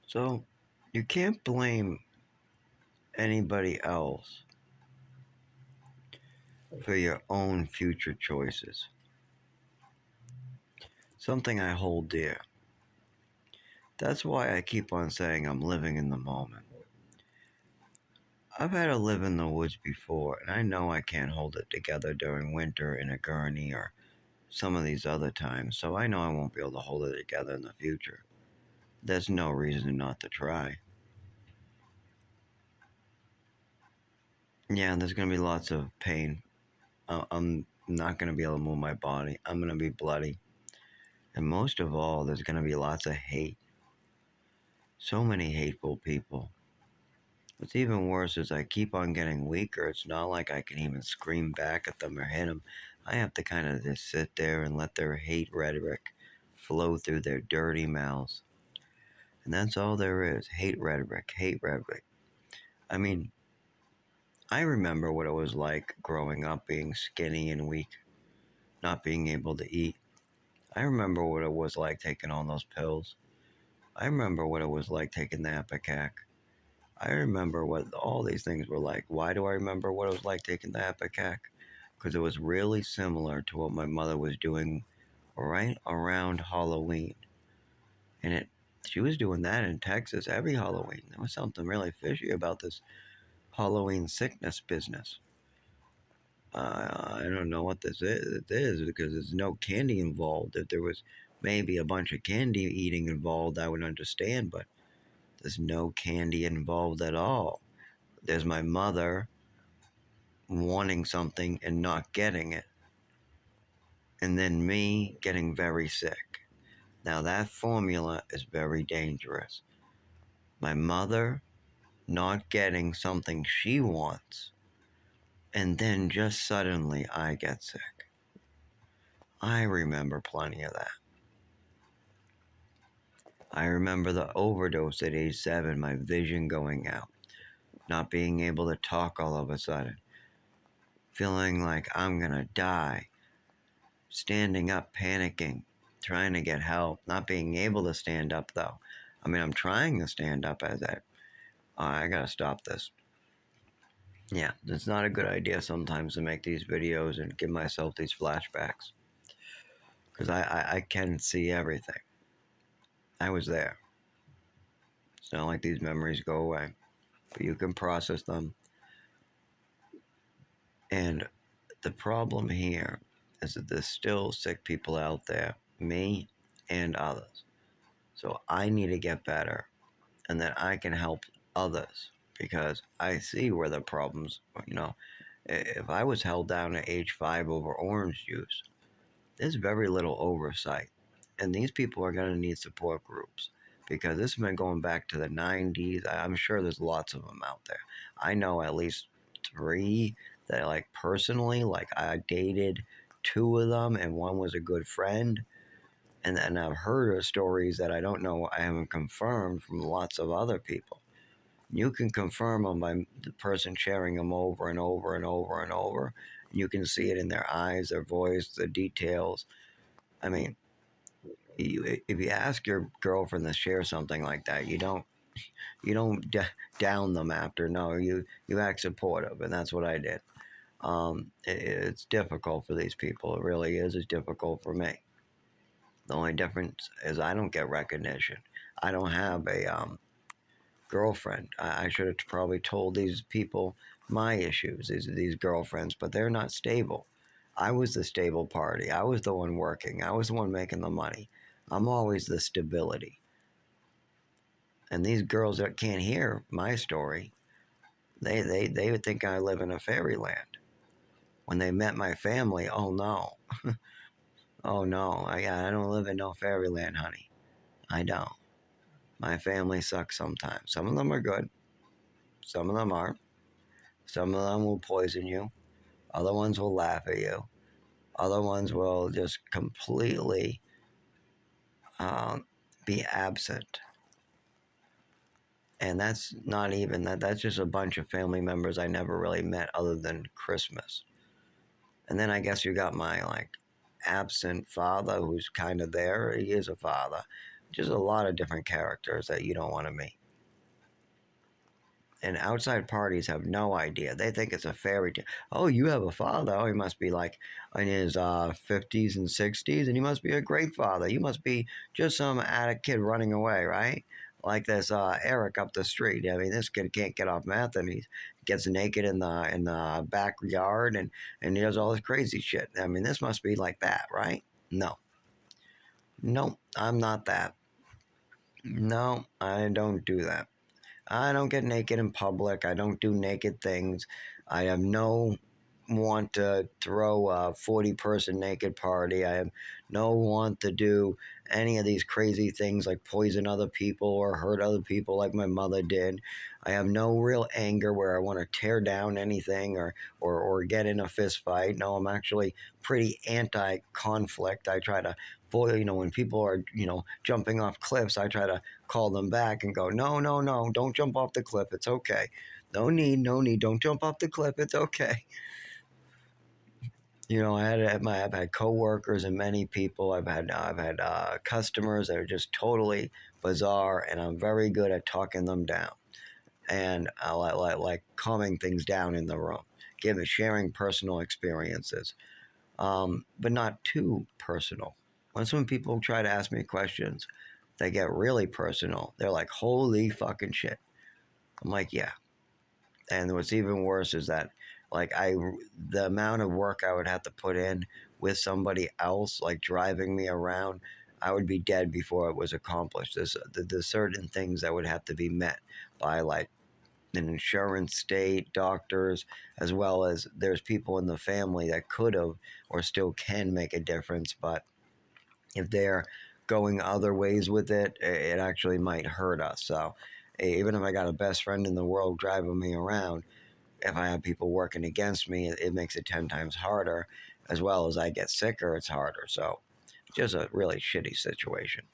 So, you can't blame anybody else for your own future choices. Something I hold dear. That's why I keep on saying I'm living in the moment. I've had to live in the woods before, and I know I can't hold it together during winter in a gurney or some of these other times, so I know I won't be able to hold it together in the future. There's no reason not to try. Yeah, there's going to be lots of pain. I'm not going to be able to move my body. I'm going to be bloody. And most of all, there's going to be lots of hate. So many hateful people. What's even worse is I keep on getting weaker. It's not like I can even scream back at them or hit them. I have to kind of just sit there and let their hate rhetoric flow through their dirty mouths. And that's all there is. Hate rhetoric, hate rhetoric. I mean, I remember what it was like growing up being skinny and weak, not being able to eat. I remember what it was like taking all those pills. I remember what it was like taking the Epicac. I remember what all these things were like. Why do I remember what it was like taking the Epicac? Because it was really similar to what my mother was doing right around Halloween. And she was doing that in Texas every Halloween. There was something really fishy about this Halloween sickness business. I don't know what this is. It is because there's no candy involved. If there was maybe a bunch of candy eating involved, I would understand, but there's no candy involved at all. There's my mother wanting something and not getting it, and then me getting very sick. Now, that formula is very dangerous. My mother not getting something she wants, and then just suddenly I get sick. I remember plenty of that. I remember the overdose at age 7, my vision going out, not being able to talk all of a sudden, feeling like I'm gonna die, standing up, panicking, trying to get help, not being able to stand up though. I mean, I'm trying to stand up as I gotta stop this. Yeah, it's not a good idea sometimes to make these videos and give myself these flashbacks. Because I can see everything. I was there. It's not like these memories go away, but you can process them. And the problem here is that there's still sick people out there, me and others. So I need to get better, and then I can help others because I see where the problems, if I was held down at age 5 over orange juice, there's very little oversight. And these people are going to need support groups because this has been going back to the 90s. I'm sure there's lots of them out there. I know at least 3 that, like, personally, like, I dated 2 of them, and one was a good friend. And then I've heard of stories that I don't know, I haven't confirmed from lots of other people. You can confirm them by the person sharing them over and over and over and over. You can see it in their eyes, their voice, the details. I mean, if you ask your girlfriend to share something like that, you don't down them after. No, you act supportive, and that's what I did. It's difficult for these people. It really is. It's difficult for me. The only difference is I don't get recognition. I don't have a girlfriend. I should have probably told these people my issues, these girlfriends, but they're not stable. I was the stable party. I was the one working. I was the one making the money. I'm always the stability. And these girls that can't hear my story, they would think I live in a fairyland. When they met my family, oh no. Oh no, I don't live in no fairyland, honey. I don't. My family sucks sometimes. Some of them are good. Some of them aren't. Some of them will poison you. Other ones will laugh at you. Other ones will just completely be absent. And that's not even that. That's just a bunch of family members I never really met other than Christmas. And then I guess you got my, like, absent father who's kind of there. He is a father, just a lot of different characters that you don't want to meet. And outside parties have no idea. They think it's a fairy tale. Oh, you have a father. Oh, he must be like in his 50s and 60s, and he must be a great father. You must be just some addict kid running away, right? Like this Eric up the street. I mean, this kid can't get off meth, and he gets naked in the backyard, and he does all this crazy shit. I mean, this must be like that, right? No, no, I'm not that. No, I don't do that. I don't get naked in public. I don't do naked things. I have no want to throw a 40-person naked party. I have no want to do any of these crazy things like poison other people or hurt other people like my mother did. I have no real anger where I want to tear down anything or get in a fist fight. No, I'm actually pretty anti-conflict. I try to when people are, jumping off cliffs, I try to call them back and go, no, no, no, don't jump off the cliff. It's okay. No need, no need. Don't jump off the cliff. It's okay. I've had coworkers and many people. I've had customers that are just totally bizarre, and I'm very good at talking them down and like calming things down in the room, sharing personal experiences, but not too personal. Once when people try to ask me questions, they get really personal. They're like, "Holy fucking shit!" I'm like, "Yeah." And what's even worse is that, like, the amount of work I would have to put in with somebody else, like driving me around, I would be dead before it was accomplished. There's certain things that would have to be met by like an insurance state, doctors, as well as there's people in the family that could have or still can make a difference, but if they're going other ways with it, it actually might hurt us. So even if I got a best friend in the world driving me around, if I have people working against me, it makes it 10 times harder. As well as I get sicker, it's harder. So just a really shitty situation.